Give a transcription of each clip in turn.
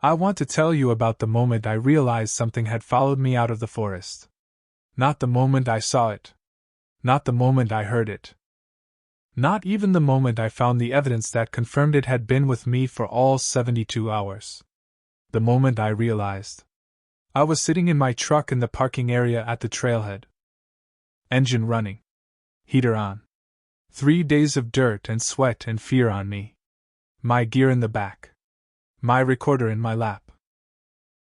I want to tell you about the moment I realized something had followed me out of the forest. Not the moment I saw it. Not the moment I heard it. Not even the moment I found the evidence that confirmed it had been with me for all 72 hours. The moment I realized. I was sitting in my truck in the parking area at the trailhead. Engine running. Heater on. 3 days of dirt and sweat and fear on me. My gear in the back. My recorder in my lap.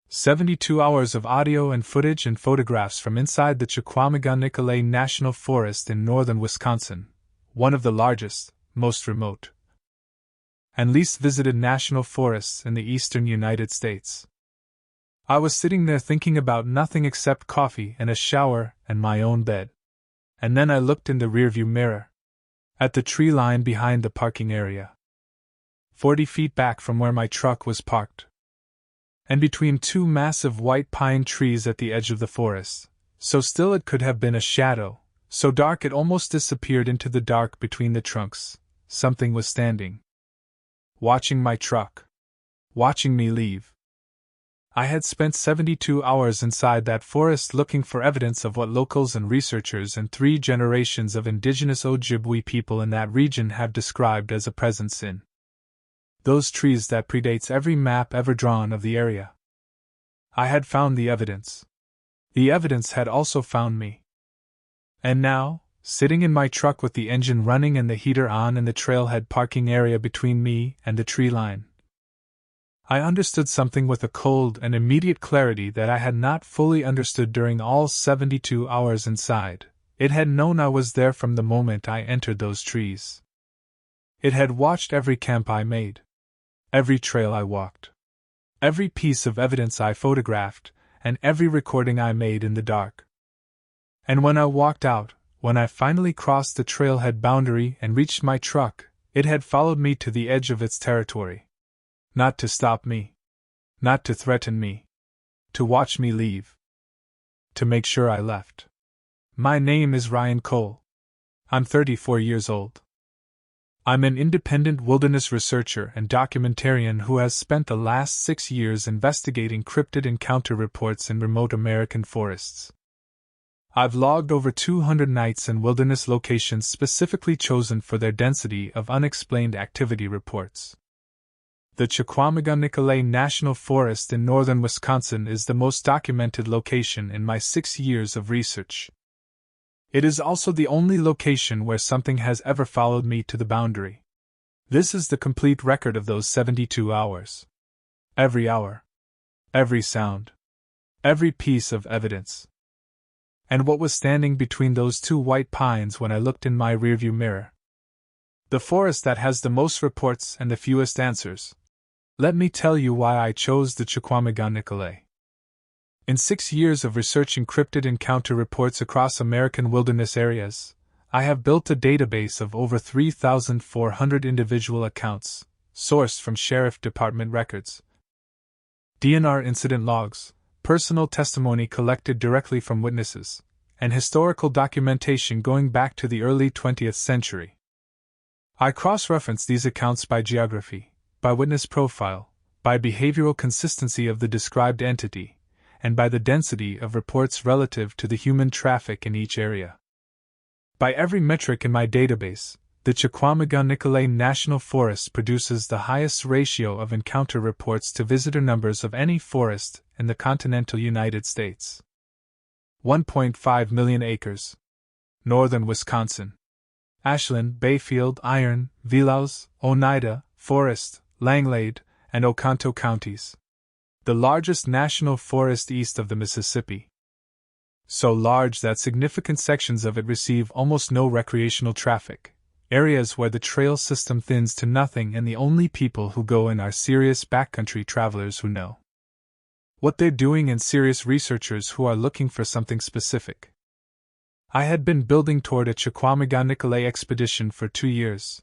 72 hours of audio and footage and photographs from inside the Chequamegon-Nicolet National Forest in northern Wisconsin, one of the largest, most remote, and least visited national forests in the eastern United States. I was sitting there thinking about nothing except coffee and a shower and my own bed. And then I looked in the rearview mirror. At the tree line behind the parking area. 40 feet back from where my truck was parked. And between two massive white pine trees at the edge of the forest, so still it could have been a shadow, so dark it almost disappeared into the dark between the trunks, something was standing. Watching my truck. Watching me leave. I had spent 72 hours inside that forest looking for evidence of what locals and researchers and 3 generations of indigenous Ojibwe people in that region have described as a presence in those trees that predates every map ever drawn of the area. I had found the evidence. The evidence had also found me. And now, sitting in my truck with the engine running and the heater on in the trailhead parking area between me and the tree line, I understood something with a cold and immediate clarity that I had not fully understood during all 72 hours inside. It had known I was there from the moment I entered those trees. It had watched every camp I made, every trail I walked, every piece of evidence I photographed, and every recording I made in the dark. And when I walked out, when I finally crossed the trailhead boundary and reached my truck, it had followed me to the edge of its territory. Not to stop me. Not to threaten me. To watch me leave. To make sure I left. My name is Ryan Cole. I'm 34 years old. I'm an independent wilderness researcher and documentarian who has spent the last 6 years investigating cryptid encounter reports in remote American forests. I've logged over 200 nights in wilderness locations specifically chosen for their density of unexplained activity reports. The Chequamegon-Nicolet National Forest in northern Wisconsin is the most documented location in my 6 years of research. It is also the only location where something has ever followed me to the boundary. This is the complete record of those 72 hours. Every hour. Every sound. Every piece of evidence. And what was standing between those 2 white pines when I looked in my rearview mirror? The forest that has the most reports and the fewest answers. Let me tell you why I chose the Chequamegon-Nicolet. In 6 years of researching cryptid encounter reports across American wilderness areas, I have built a database of over 3,400 individual accounts, sourced from Sheriff Department records, DNR incident logs, personal testimony collected directly from witnesses, and historical documentation going back to the early 20th century. I cross-reference these accounts by geography, by witness profile, by behavioral consistency of the described entity, and by the density of reports relative to the human traffic in each area. By every metric in my database, the Chequamegon-Nicolet National Forest produces the highest ratio of encounter reports to visitor numbers of any forest in the continental United States. 1.5 million acres. Northern Wisconsin. Ashland, Bayfield, Iron, Vilaus, Oneida, Forest, Langlade, and Oconto counties. The largest national forest east of the Mississippi. So large that significant sections of it receive almost no recreational traffic, areas where the trail system thins to nothing and the only people who go in are serious backcountry travelers who know what they're doing and serious researchers who are looking for something specific. I had been building toward a Chequamegon-Nicolet expedition for 2 years,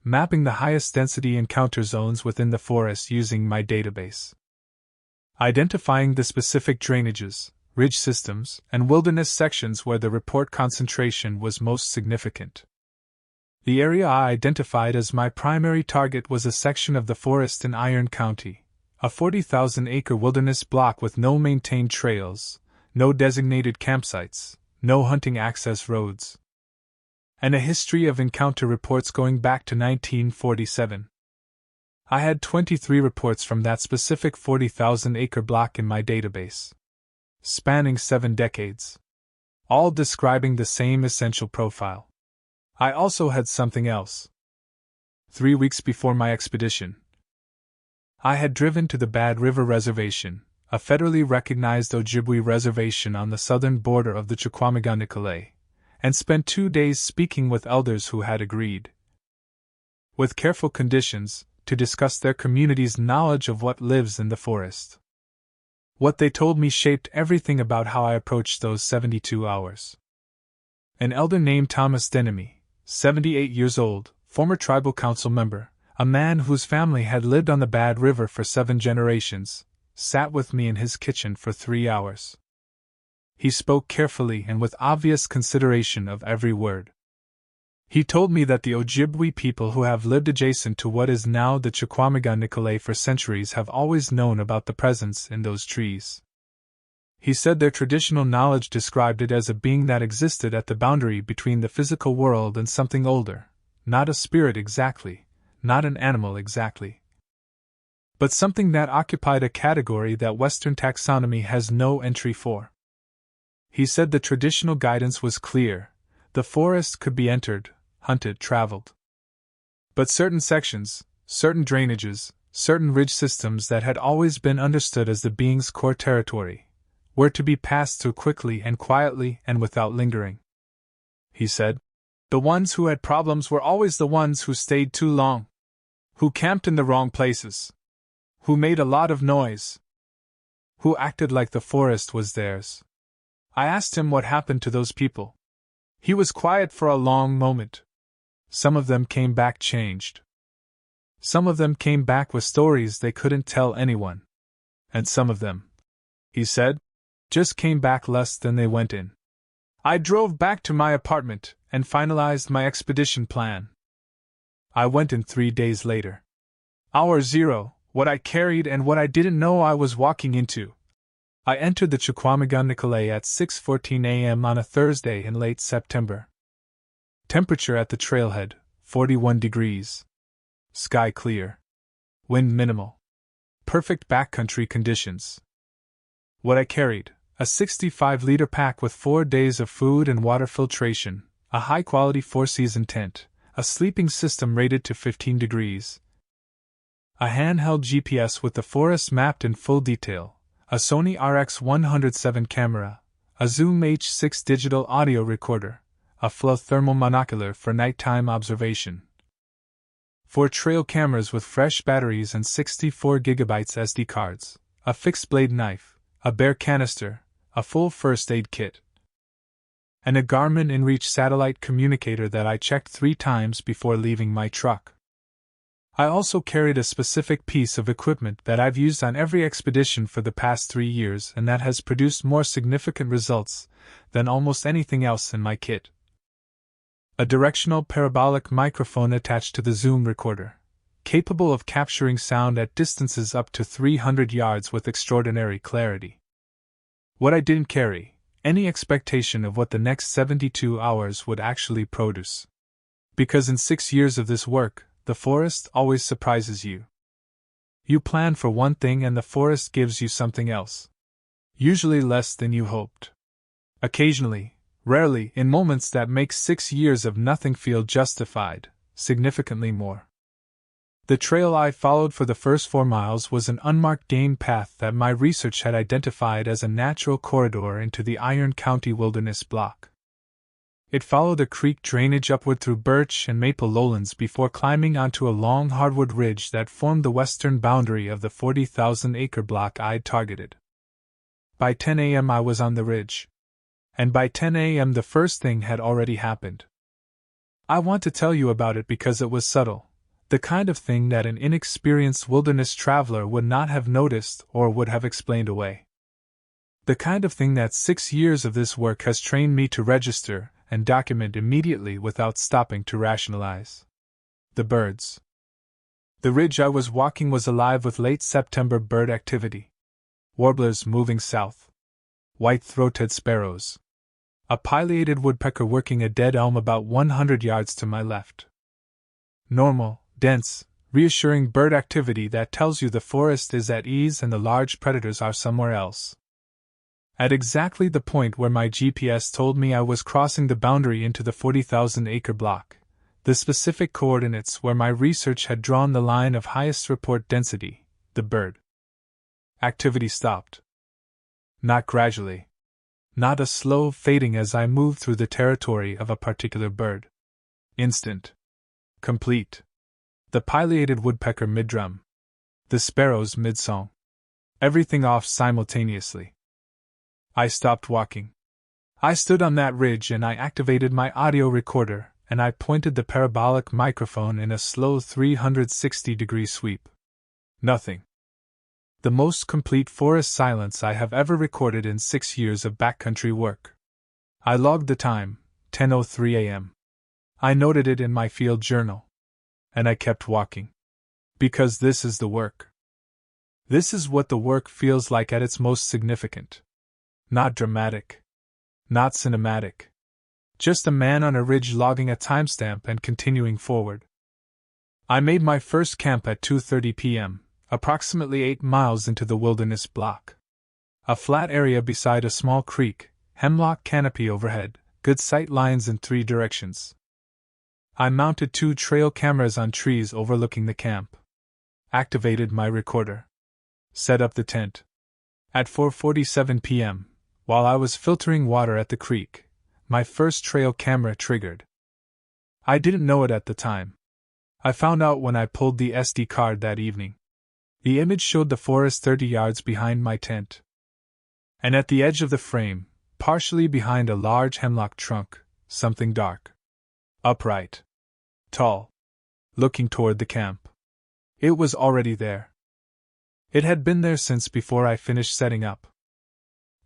mapping the highest density encounter zones within the forest using my database, identifying the specific drainages, ridge systems, and wilderness sections where the report concentration was most significant. The area I identified as my primary target was a section of the forest in Iron County, A 40,000-acre wilderness block with no maintained trails, no designated campsites, no hunting access roads. And a history of encounter reports going back to 1947. I had 23 reports from that specific 40,000-acre block in my database, spanning 7 decades, all describing the same essential profile. I also had something else. 3 weeks before my expedition, I had driven to the Bad River Reservation, a federally recognized Ojibwe reservation on the southern border of the Chequamegon-Nicolet, and spent 2 days speaking with elders who had agreed, with careful conditions, to discuss their community's knowledge of what lives in the forest. What they told me shaped everything about how I approached those 72 hours. An elder named Thomas Denemy, 78 years old, former tribal council member, a man whose family had lived on the Bad River for 7 generations, sat with me in his kitchen for 3 hours. He spoke carefully and with obvious consideration of every word. He told me that the Ojibwe people who have lived adjacent to what is now the Chequamegon-Nicolet for centuries have always known about the presence in those trees. He said their traditional knowledge described it as a being that existed at the boundary between the physical world and something older, not a spirit exactly, not an animal exactly, but something that occupied a category that Western taxonomy has no entry for. He said the traditional guidance was clear: the forest could be entered, hunted, traveled. But certain sections, certain drainages, certain ridge systems that had always been understood as the being's core territory, were to be passed through quickly and quietly and without lingering. He said, the ones who had problems were always the ones who stayed too long, who camped in the wrong places, who made a lot of noise, who acted like the forest was theirs. I asked him what happened to those people. He was quiet for a long moment. Some of them came back changed. Some of them came back with stories they couldn't tell anyone. And some of them, he said, just came back less than they went in. I drove back to my apartment and finalized my expedition plan. I went in 3 days later. Hour 0, what I carried and what I didn't know I was walking into. I entered the Chequamegon-Nicolet at 6:14 a.m. on a Thursday in late September. Temperature at the trailhead, 41 degrees. Sky clear. Wind minimal. Perfect backcountry conditions. What I carried: a 65-liter pack with 4 days of food and water filtration, a high-quality 4-season tent, a sleeping system rated to 15 degrees, a handheld GPS with the forest mapped in full detail, a Sony RX107 camera, a Zoom H6 digital audio recorder, a flow thermal monocular for nighttime observation, 4 trail cameras with fresh batteries and 64 GB SD cards, a fixed-blade knife, a bare canister, a full first aid kit, and a Garmin InReach satellite communicator that I checked 3 times before leaving my truck. I also carried a specific piece of equipment that I've used on every expedition for the past 3 years and that has produced more significant results than almost anything else in my kit. A directional parabolic microphone attached to the Zoom recorder, capable of capturing sound at distances up to 300 yards with extraordinary clarity. What I didn't carry: any expectation of what the next 72 hours would actually produce. Because in 6 years of this work, the forest always surprises you. You plan for one thing and the forest gives you something else. Usually less than you hoped. Occasionally, rarely, in moments that make 6 years of nothing feel justified, significantly more. The trail I followed for the first 4 miles was an unmarked game path that my research had identified as a natural corridor into the Iron County Wilderness Block. It followed a creek drainage upward through birch and maple lowlands before climbing onto a long hardwood ridge that formed the western boundary of the 40,000-acre block I'd targeted. By 10 a.m. I was on the ridge. And by 10 a.m. the first thing had already happened. I want to tell you about it because it was subtle, the kind of thing that an inexperienced wilderness traveler would not have noticed or would have explained away. The kind of thing that 6 years of this work has trained me to register and document immediately without stopping to rationalize. The birds. The ridge I was walking was alive with late September bird activity. Warblers moving south. White-throated sparrows. A pileated woodpecker working a dead elm about 100 yards to my left. Normal, dense, reassuring bird activity that tells you the forest is at ease and the large predators are somewhere else. At exactly the point where my GPS told me I was crossing the boundary into the 40,000-acre block, the specific coordinates where my research had drawn the line of highest report density, the bird activity stopped. Not gradually. Not a slow fading as I moved through the territory of a particular bird. Instant. Complete. The pileated woodpecker mid-drum. The sparrows mid-song. Everything off simultaneously. I stopped walking. I stood on that ridge and I activated my audio recorder and I pointed the parabolic microphone in a slow 360-degree sweep. Nothing. The most complete forest silence I have ever recorded in 6 years of backcountry work. I logged the time, 10:03 a.m. I noted it in my field journal. And I kept walking. Because this is the work. This is what the work feels like at its most significant. Not dramatic. Not cinematic. Just a man on a ridge logging a timestamp and continuing forward. I made my first camp at 2:30 p.m., approximately 8 miles into the wilderness block. A flat area beside a small creek, hemlock canopy overhead, good sight lines in 3 directions. I mounted 2 trail cameras on trees overlooking the camp. Activated my recorder. Set up the tent. At 4:47 p.m., while I was filtering water at the creek, my first trail camera triggered. I didn't know it at the time. I found out when I pulled the SD card that evening. The image showed the forest 30 yards behind my tent. And at the edge of the frame, partially behind a large hemlock trunk, something dark. Upright. Tall. Looking toward the camp. It was already there. It had been there since before I finished setting up.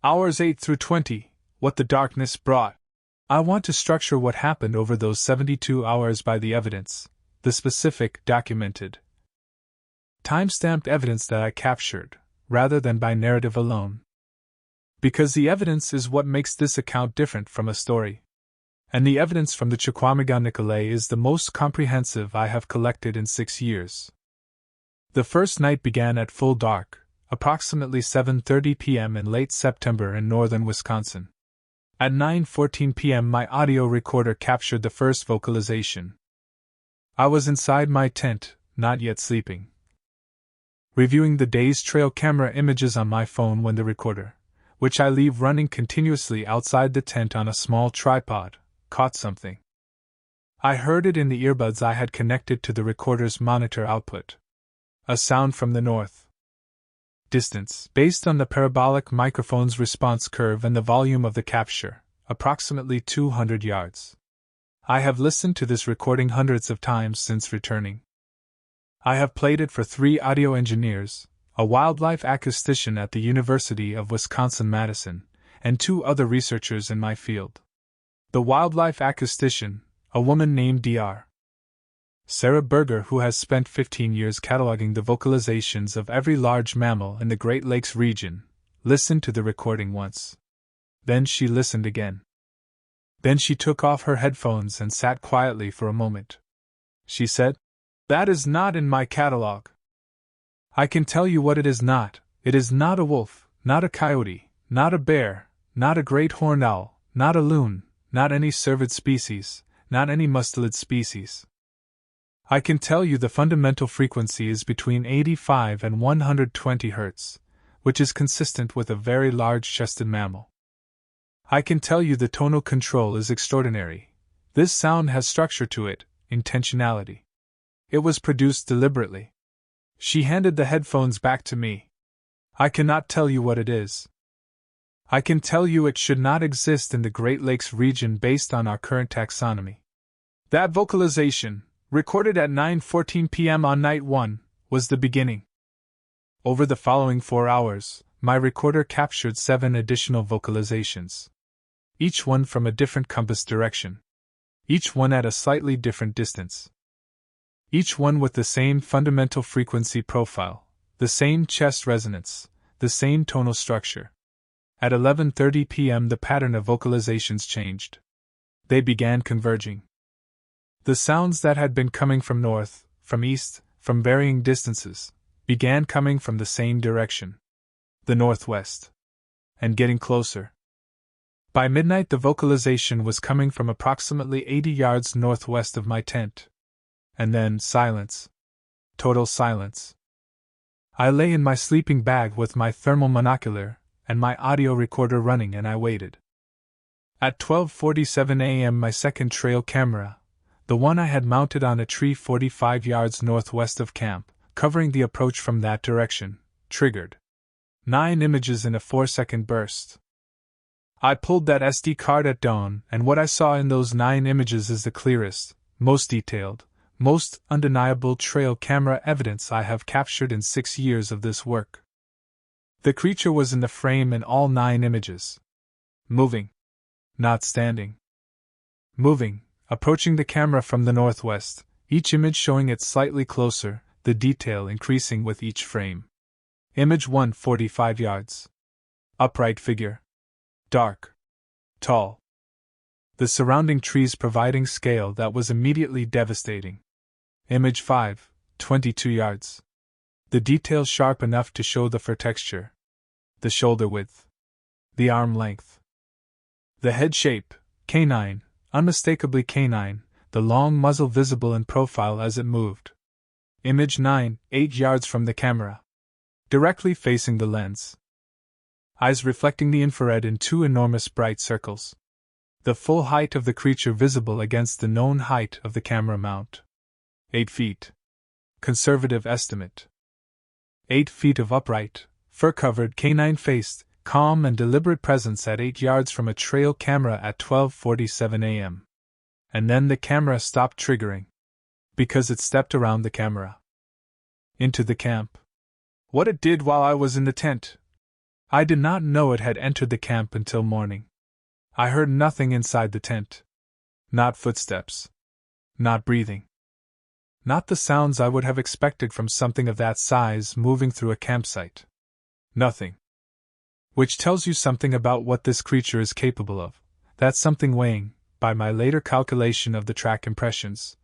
Hours 8 through 20, what the darkness brought. I want to structure what happened over those 72 hours by the evidence, the specific, documented, time-stamped evidence that I captured, rather than by narrative alone. Because the evidence is what makes this account different from a story. And the evidence from the Chequamegon-Nicolet is the most comprehensive I have collected in 6 years. The first night began at full dark, approximately 7:30 p.m. in late September in northern Wisconsin. At 9:14 p.m. my audio recorder captured the first vocalization. I was inside my tent, not yet sleeping, reviewing the day's trail camera images on my phone when the recorder, which I leave running continuously outside the tent on a small tripod, caught something. I heard it in the earbuds I had connected to the recorder's monitor output. A sound from the north. Distance, based on the parabolic microphone's response curve and the volume of the capture, approximately 200 yards. I have listened to this recording hundreds of times since returning. I have played it for 3 audio engineers, a wildlife acoustician at the University of Wisconsin-Madison, and 2 other researchers in my field. The wildlife acoustician, a woman named Dr. Sarah Berger, who has spent 15 years cataloging the vocalizations of every large mammal in the Great Lakes region, listened to the recording once. Then she listened again. Then she took off her headphones and sat quietly for a moment. She said, "That is not in my catalog. I can tell you what it is not. It is not a wolf, not a coyote, not a bear, not a great horned owl, not a loon, not any cervid species, not any mustelid species. I can tell you the fundamental frequency is between 85 and 120 Hz, which is consistent with a very large-chested mammal. I can tell you the tonal control is extraordinary. This sound has structure to it, intentionality. It was produced deliberately." She handed the headphones back to me. "I cannot tell you what it is. I can tell you it should not exist in the Great Lakes region based on our current taxonomy." That vocalization, recorded at 9:14 p.m. on night 1, was the beginning. Over the following 4 hours, my recorder captured 7 additional vocalizations. Each one from a different compass direction. Each one at a slightly different distance. each one with the same fundamental frequency profile, the same chest resonance, the same tonal structure. At 11:30 p.m. the pattern of vocalizations changed. They began converging. The sounds that had been coming from north, from east, from varying distances, began coming from the same direction, the northwest, and getting closer. By midnight the vocalization was coming from approximately 80 yards northwest of my tent. And then silence. Total silence. I lay in my sleeping bag with my thermal monocular and my audio recorder running, and I waited. At 12:47 a.m. my second trail camera, the one I had mounted on a tree 45 yards northwest of camp, covering the approach from that direction, triggered. 9 images in a 4-second burst. I pulled that SD card at dawn, and what I saw in those 9 images is the clearest, most detailed, most undeniable trail camera evidence I have captured in 6 years of this work. The creature was in the frame in all 9 images. Moving. Not standing. Moving, approaching the camera from the northwest, each image showing it slightly closer, the detail increasing with each frame. Image 1, 45 yards. Upright figure. Dark. Tall. The surrounding trees providing scale that was immediately devastating. Image 5, 22 yards. The detail sharp enough to show the fur texture, the shoulder width, the arm length. The head shape, canine, unmistakably canine, the long muzzle visible in profile as it moved. Image 9, 8 yards from the camera. Directly facing the lens. Eyes reflecting the infrared in 2 enormous bright circles. The full height of the creature visible against the known height of the camera mount. 8 feet. Conservative estimate. 8 feet of upright, fur-covered canine-faced, calm and deliberate presence at 8 yards from a trail camera at 12:47 a.m. And then the camera stopped triggering. Because it stepped around the camera. Into the camp. What it did while I was in the tent. I did not know it had entered the camp until morning. I heard nothing inside the tent. Not footsteps. Not breathing. Not the sounds I would have expected from something of that size moving through a campsite. Nothing. Which tells you something about what this creature is capable of, that something weighing, by my later calculation of the track impressions,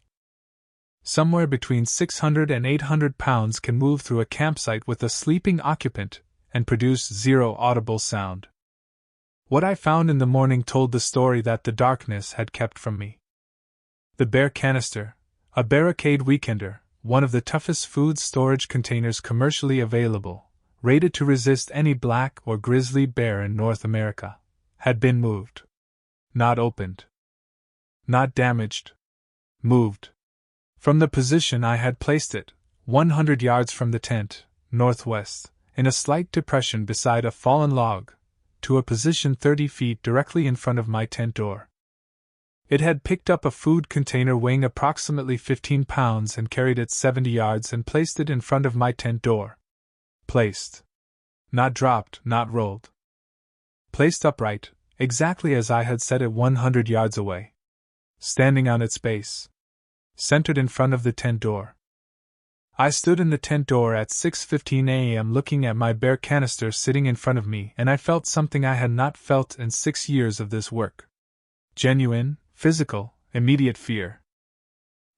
somewhere between 600 and 800 pounds can move through a campsite with a sleeping occupant and produce 0 audible sound. What I found in the morning told the story that the darkness had kept from me. The bear canister, a barricade weekender, one of the toughest food storage containers commercially available, rated to resist any black or grizzly bear in North America, had been moved. Not opened. Not damaged. Moved. From the position I had placed it, 100 yards from the tent, northwest, in a slight depression beside a fallen log, to a position 30 feet directly in front of my tent door. It had picked up a food container weighing approximately 15 pounds and carried it 70 yards and placed it in front of my tent door. Placed. Not dropped, not rolled. Placed upright, exactly as I had set it 100 yards away. Standing on its base. Centered in front of the tent door. I stood in the tent door at 6:15 a.m. looking at my bear canister sitting in front of me, and I felt something I had not felt in 6 years of this work. Genuine, physical, immediate fear.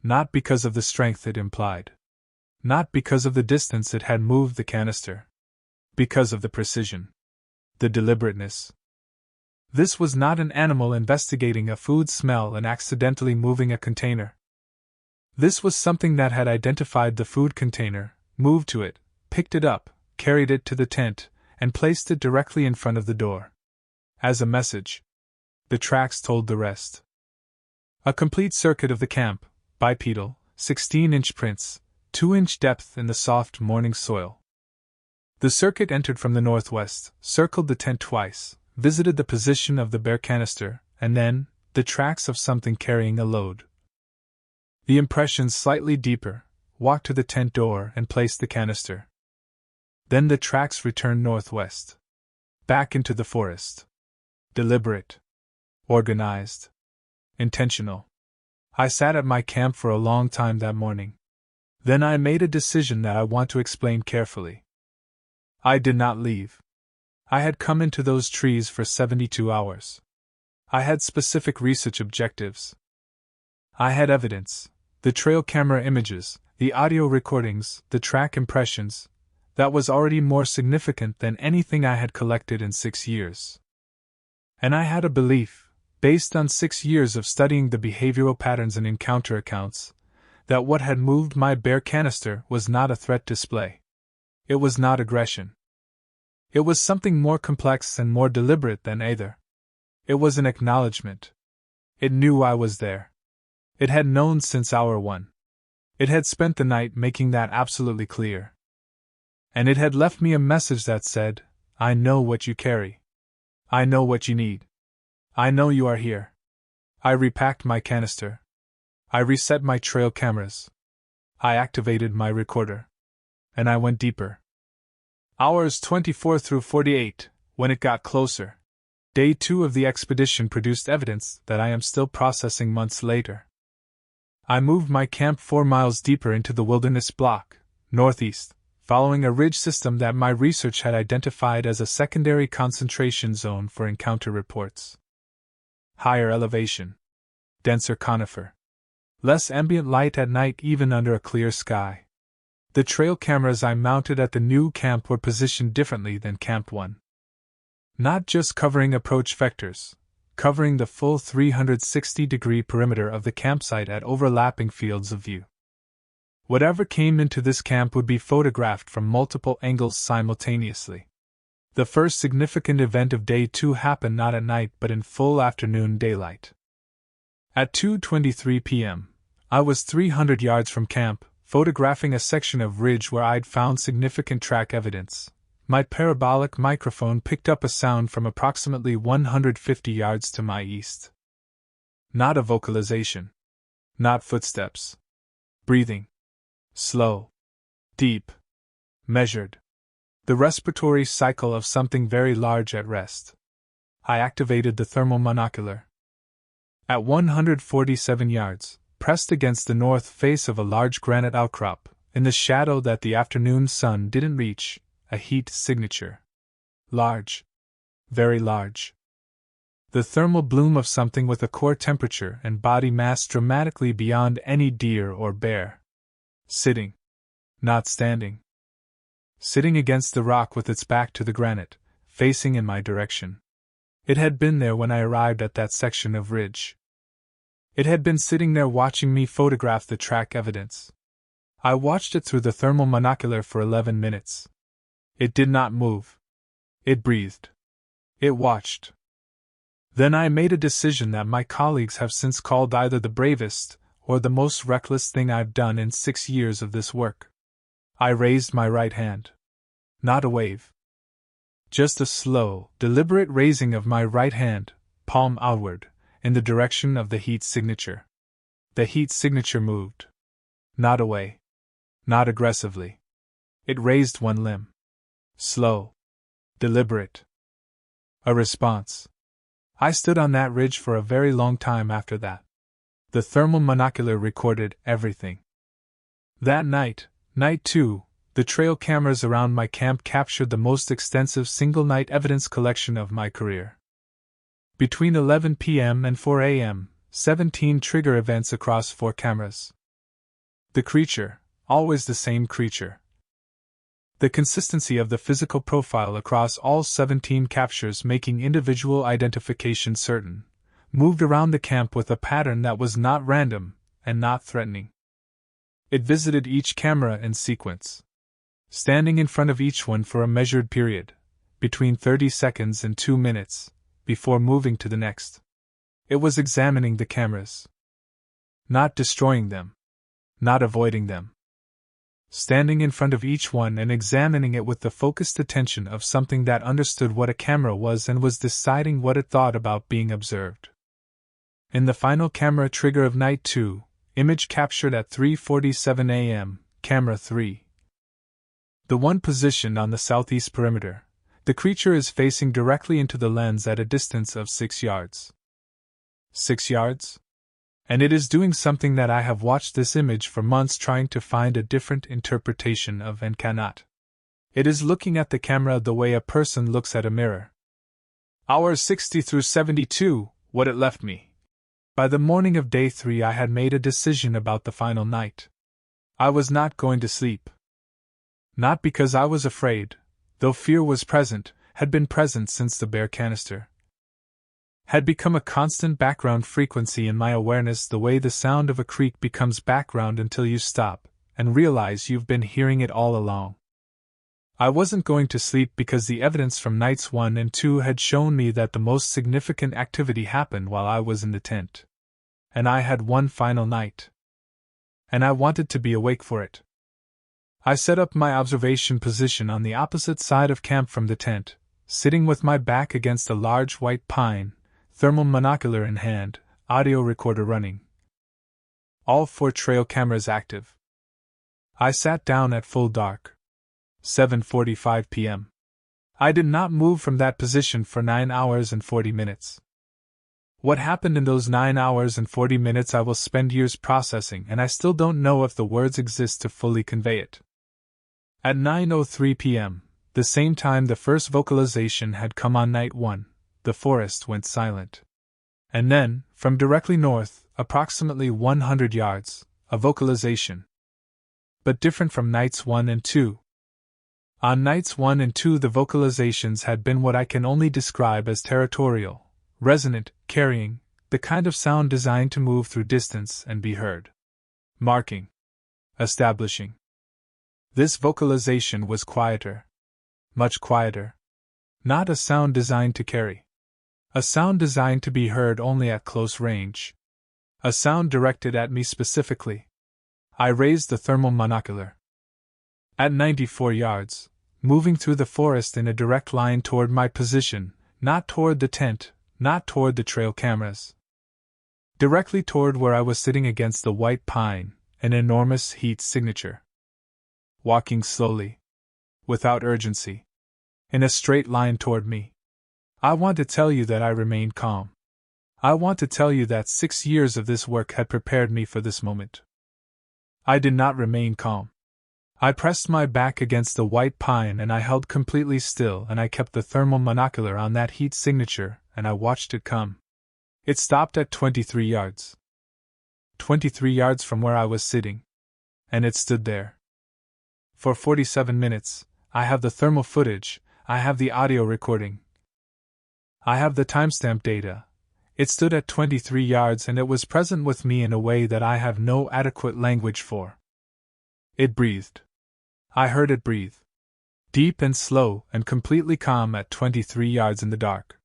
Not because of the strength it implied. Not because of the distance it had moved the canister. Because of the precision. The deliberateness. This was not an animal investigating a food smell and accidentally moving a container. This was something that had identified the food container, moved to it, picked it up, carried it to the tent, and placed it directly in front of the door. As a message. The tracks told the rest. A complete circuit of the camp, bipedal, 16-inch prints, 2-inch depth in the soft morning soil. The circuit entered from the northwest, circled the tent twice, visited the position of the bear canister, and then, the tracks of something carrying a load. The impressions slightly deeper, walked to the tent door and placed the canister. Then the tracks returned northwest. Back into the forest. Deliberate. Organized. Intentional. I sat at my camp for a long time that morning. Then I made a decision that I want to explain carefully. I did not leave. I had come into those trees for 72 hours. I had specific research objectives. I had evidence, the trail camera images, the audio recordings, the track impressions, that was already more significant than anything I had collected in 6 years. And I had a belief, based on 6 years of studying the behavioral patterns and encounter accounts, that what had moved my bear canister was not a threat display. It was not aggression. It was something more complex and more deliberate than either. It was an acknowledgement. It knew I was there. It had known since hour one. It had spent the night making that absolutely clear. And it had left me a message that said, I know what you carry. I know what you need. I know you are here. I repacked my canister. I reset my trail cameras. I activated my recorder. And I went deeper. Hours 24 through 48, when it got closer. Day 2 of the expedition produced evidence that I am still processing months later. I moved my camp 4 miles deeper into the wilderness block, northeast, following a ridge system that my research had identified as a secondary concentration zone for encounter reports. Higher elevation. Denser conifer. Less ambient light at night even under a clear sky. The trail cameras I mounted at the new camp were positioned differently than Camp 1. Not just covering approach vectors, covering the full 360-degree perimeter of the campsite at overlapping fields of view. Whatever came into this camp would be photographed from multiple angles simultaneously. The first significant event of Day 2 happened not at night but in full afternoon daylight. At 2:23 p.m., I was 300 yards from camp, photographing a section of ridge where I'd found significant track evidence. My parabolic microphone picked up a sound from approximately 150 yards to my east. Not a vocalization. Not footsteps. Breathing. Slow. Deep. Measured. The respiratory cycle of something very large at rest. I activated the thermal monocular. At 147 yards, pressed against the north face of a large granite outcrop, in the shadow that the afternoon sun didn't reach, a heat signature. Large. Very large. The thermal bloom of something with a core temperature and body mass dramatically beyond any deer or bear. Sitting. Not standing. Sitting against the rock with its back to the granite, facing in my direction. It had been there when I arrived at that section of ridge. It had been sitting there watching me photograph the track evidence. I watched it through the thermal monocular for 11 minutes. It did not move. It breathed. It watched. Then I made a decision that my colleagues have since called either the bravest or the most reckless thing I've done in 6 years of this work. I raised my right hand. Not a wave. Just a slow, deliberate raising of my right hand, palm outward, in the direction of the heat signature. The heat signature moved. Not away. Not aggressively. It raised one limb. Slow. Deliberate. A response. I stood on that ridge for a very long time after that. The thermal monocular recorded everything. That night, night 2, the trail cameras around my camp captured the most extensive single-night evidence collection of my career. Between 11 p.m. and 4 a.m., 17 trigger events across 4 cameras. The creature, always the same creature. The consistency of the physical profile across all 17 captures making individual identification certain, moved around the camp with a pattern that was not random and not threatening. It visited each camera in sequence, standing in front of each one for a measured period, between 30 seconds and 2 minutes, before moving to the next. It was examining the cameras. Not destroying them. Not avoiding them. Standing in front of each one and examining it with the focused attention of something that understood what a camera was and was deciding what it thought about being observed. In the final camera trigger of night 2, image captured at 3:47 a.m., camera 3. The one positioned on the southeast perimeter, the creature is facing directly into the lens at a distance of 6 yards. 6 yards? And it is doing something that I have watched this image for months trying to find a different interpretation of and cannot. It is looking at the camera the way a person looks at a mirror. Hours 60 through 72, what it left me. By the morning of day 3 I had made a decision about the final night. I was not going to sleep. Not because I was afraid, though fear was present, had been present since the bear canister had become a constant background frequency in my awareness, the way the sound of a creek becomes background until you stop and realize you've been hearing it all along. I wasn't going to sleep because the evidence from nights 1 and 2 had shown me that the most significant activity happened while I was in the tent. And I had one final night. And I wanted to be awake for it. I set up my observation position on the opposite side of camp from the tent, sitting with my back against a large white pine, thermal monocular in hand, audio recorder running. All 4 trail cameras active. I sat down at full dark. 7:45 p.m. I did not move from that position for 9 hours and 40 minutes. What happened in those 9 hours and 40 minutes I will spend years processing, and I still don't know if the words exist to fully convey it. At 9:03 p.m., the same time the first vocalization had come on night 1, the forest went silent. And then, from directly north, approximately 100 yards, a vocalization. But different from nights 1 and 2. On nights 1 and 2 the vocalizations had been what I can only describe as territorial, resonant, carrying, the kind of sound designed to move through distance and be heard. Marking. Establishing. This vocalization was quieter. Much quieter. Not a sound designed to carry. A sound designed to be heard only at close range. A sound directed at me specifically. I raised the thermal monocular. At 94 yards, moving through the forest in a direct line toward my position, not toward the tent, not toward the trail cameras. Directly toward where I was sitting against the white pine, an enormous heat signature. Walking slowly. Without urgency. In a straight line toward me. I want to tell you that I remained calm. I want to tell you that 6 years of this work had prepared me for this moment. I did not remain calm. I pressed my back against the white pine and I held completely still, and I kept the thermal monocular on that heat signature, and I watched it come. It stopped at 23 yards. 23 yards from where I was sitting. And it stood there. For 47 minutes, I have the thermal footage, I have the audio recording. I have the timestamp data. It stood at 23 yards and it was present with me in a way that I have no adequate language for. It breathed. I heard it breathe. Deep and slow and completely calm at 23 yards in the dark.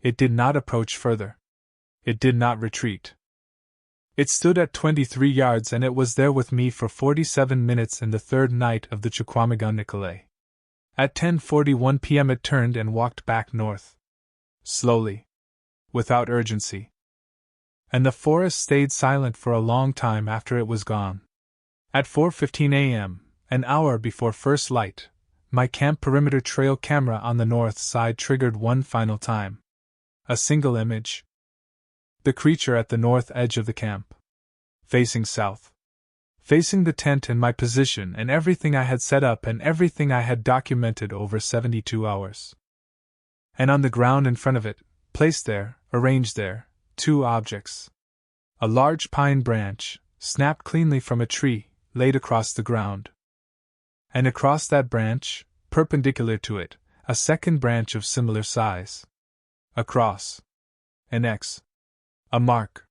It did not approach further. It did not retreat. It stood at 23 yards and it was there with me for 47 minutes in the third night of the Chequamegon-Nicolet. At 10:41 p.m. it turned and walked back north. Slowly. Without urgency. And the forest stayed silent for a long time after it was gone. At 4:15 a.m., an hour before first light, my camp perimeter trail camera on the north side triggered one final time. A single image. The creature at the north edge of the camp. Facing south. Facing the tent and my position and everything I had set up and everything I had documented over 72 hours. And on the ground in front of it, placed there, arranged there, 2 objects. A large pine branch, snapped cleanly from a tree, laid across the ground. And across that branch, perpendicular to it, a second branch of similar size. A cross. An X. A mark.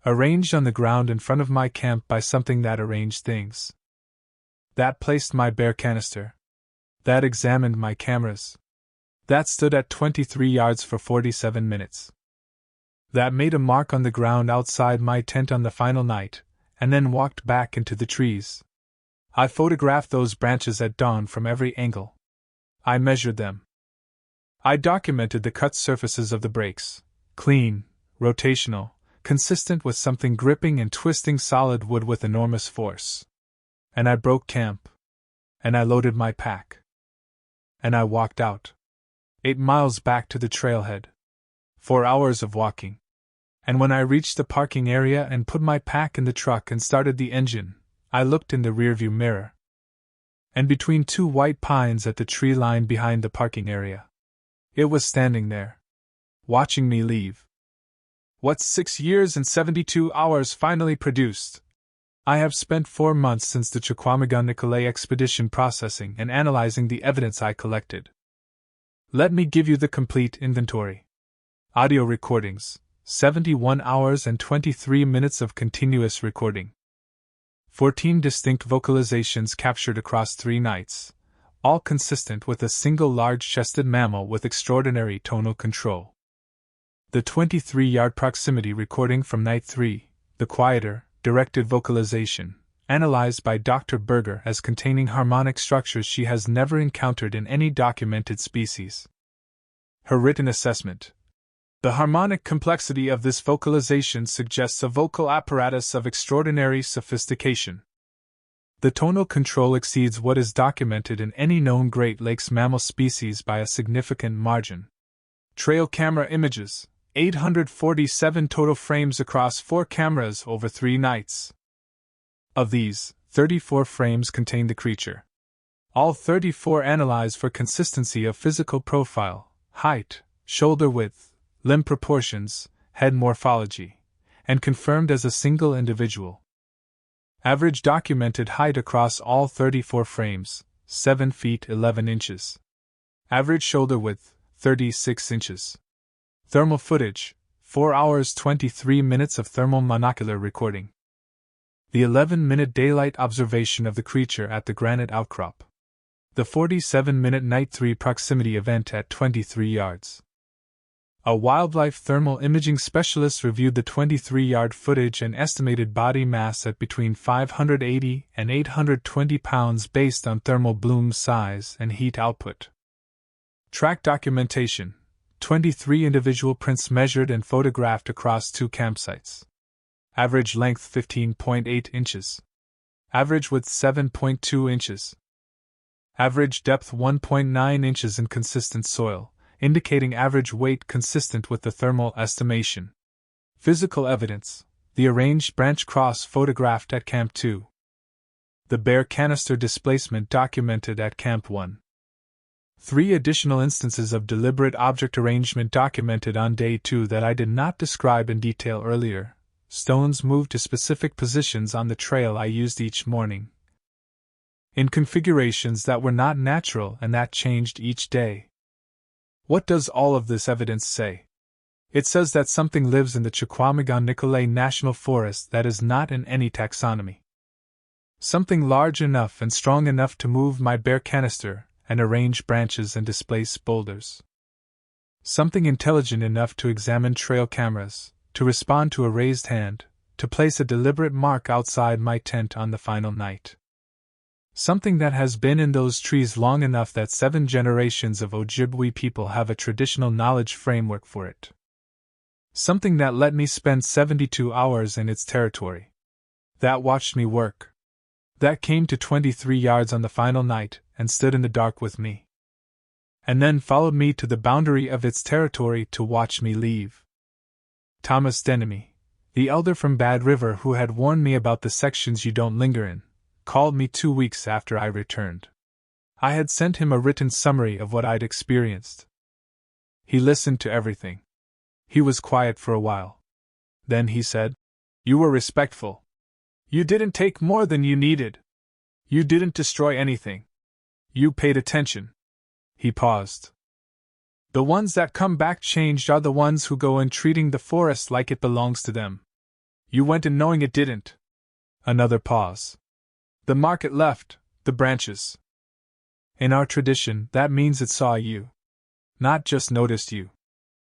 Arranged on the ground in front of my camp by something that arranged things. That placed my bear canister. That examined my cameras. That stood at 23 yards for 47 minutes. That made a mark on the ground outside my tent on the final night, and then walked back into the trees. I photographed those branches at dawn from every angle. I measured them. I documented the cut surfaces of the breaks, clean, rotational, consistent with something gripping and twisting solid wood with enormous force. And I broke camp. And I loaded my pack. And I walked out. 8 miles back to the trailhead. 4 hours of walking. And when I reached the parking area and put my pack in the truck and started the engine, I looked in the rearview mirror. And between two white pines at the tree line behind the parking area, it was standing there, watching me leave. What 6 years and 72 hours finally produced. I have spent 4 months since the Chequamegon-Nicolet expedition processing and analyzing the evidence I collected. Let me give you the complete inventory. Audio recordings, 71 hours and 23 minutes of continuous recording. 14 distinct vocalizations captured across 3 nights, all consistent with a single large-chested mammal with extraordinary tonal control. The 23-yard proximity recording from night 3, the quieter, directed vocalization, analyzed by Dr. Berger as containing harmonic structures she has never encountered in any documented species. Her written assessment. The harmonic complexity of this vocalization suggests a vocal apparatus of extraordinary sophistication. The tonal control exceeds what is documented in any known Great Lakes mammal species by a significant margin. Trail camera images. 847 total frames across 4 cameras over 3 nights. Of these, 34 frames contain the creature. All 34 analyzed for consistency of physical profile, height, shoulder width, limb proportions, head morphology, and confirmed as a single individual. Average documented height across all 34 frames, 7 feet 11 inches. Average shoulder width, 36 inches. Thermal footage, 4 hours 23 minutes of thermal monocular recording. The 11-minute daylight observation of the creature at the granite outcrop. The 47-minute night 3 proximity event at 23 yards. A wildlife thermal imaging specialist reviewed the 23-yard footage and estimated body mass at between 580 and 820 pounds based on thermal bloom size and heat output. Track documentation. 23 individual prints measured and photographed across 2 campsites. Average length 15.8 inches. Average width 7.2 inches. Average depth 1.9 inches in consistent soil, indicating average weight consistent with the thermal estimation. Physical evidence. The arranged branch cross photographed at Camp 2. The bear canister displacement documented at Camp 1. 3 additional instances of deliberate object arrangement documented on day 2 that I did not describe in detail earlier. Stones moved to specific positions on the trail I used each morning, in configurations that were not natural and that changed each day. What does all of this evidence say? It says that something lives in the Chequamegon-Nicolet National Forest that is not in any taxonomy. Something large enough and strong enough to move my bear canister and arrange branches and displace boulders. Something intelligent enough to examine trail cameras, to respond to a raised hand, to place a deliberate mark outside my tent on the final night. Something that has been in those trees long enough that 7 generations of Ojibwe people have a traditional knowledge framework for it. Something that let me spend 72 hours in its territory. That watched me work. That came to 23 yards on the final night and stood in the dark with me. And then followed me to the boundary of its territory to watch me leave. Thomas Denemy, the elder from Bad River who had warned me about the sections you don't linger in, called me 2 weeks after I returned. I had sent him a written summary of what I'd experienced. He listened to everything. He was quiet for a while. Then he said, "You were respectful. You didn't take more than you needed. You didn't destroy anything. You paid attention." He paused. "The ones that come back changed are the ones who go in treating the forest like it belongs to them. You went in knowing it didn't." Another pause. "The market left, the branches. In our tradition, that means it saw you. Not just noticed you.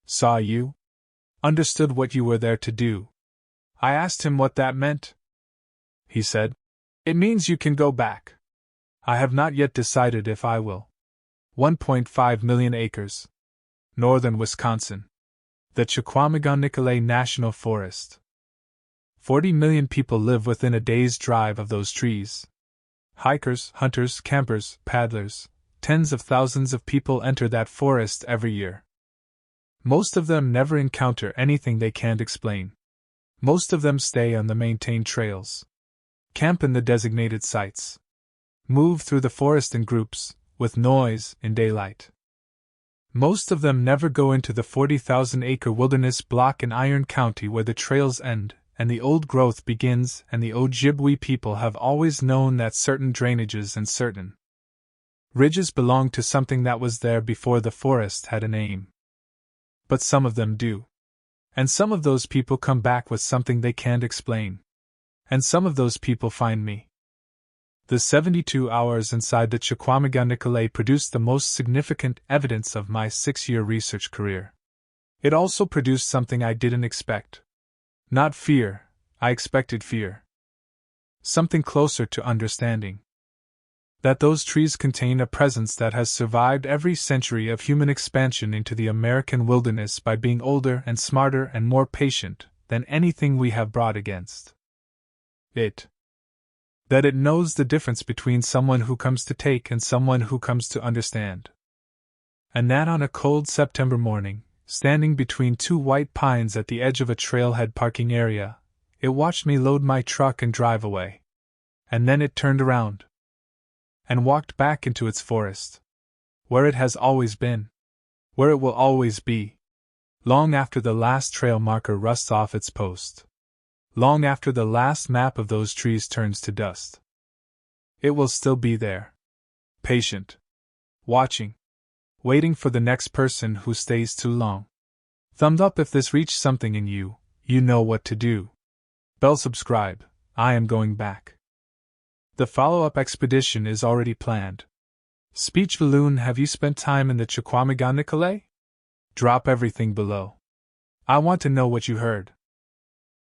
Saw you. Understood what you were there to do." I asked him what that meant. He said, "It means you can go back. I have not yet decided if I will." 1.5 million acres. Northern Wisconsin. The Chequamegon-Nicolet National Forest. 40 million people live within a day's drive of those trees. Hikers, hunters, campers, paddlers, tens of thousands of people enter that forest every year. Most of them never encounter anything they can't explain. Most of them stay on the maintained trails, camp in the designated sites, move through the forest in groups, with noise, in daylight. Most of them never go into the 40,000-acre wilderness block in Iron County where the trails end and the old growth begins, and the Ojibwe people have always known that certain drainages and certain ridges belong to something that was there before the forest had a name. But some of them do. And some of those people come back with something they can't explain. And some of those people find me. The 72 hours inside the Chequamegon-Nicolet produced the most significant evidence of my 6-year research career. It also produced something I didn't expect. Not fear, I expected fear. Something closer to understanding. That those trees contain a presence that has survived every century of human expansion into the American wilderness by being older and smarter and more patient than anything we have brought against it. That it knows the difference between someone who comes to take and someone who comes to understand. And that on a cold September morning, standing between two white pines at the edge of a trailhead parking area, it watched me load my truck and drive away. And then it turned around and walked back into its forest, where it has always been, where it will always be, long after the last trail marker rusts off its post, long after the last map of those trees turns to dust. It will still be there, patient, watching, waiting for the next person who stays too long. Thumbs up if this reached something in you, you know what to do. Bell subscribe, I am going back. The follow-up expedition is already planned. Speech balloon, have you spent time in the Chequamegon-Nicolet? Drop everything below. I want to know what you heard.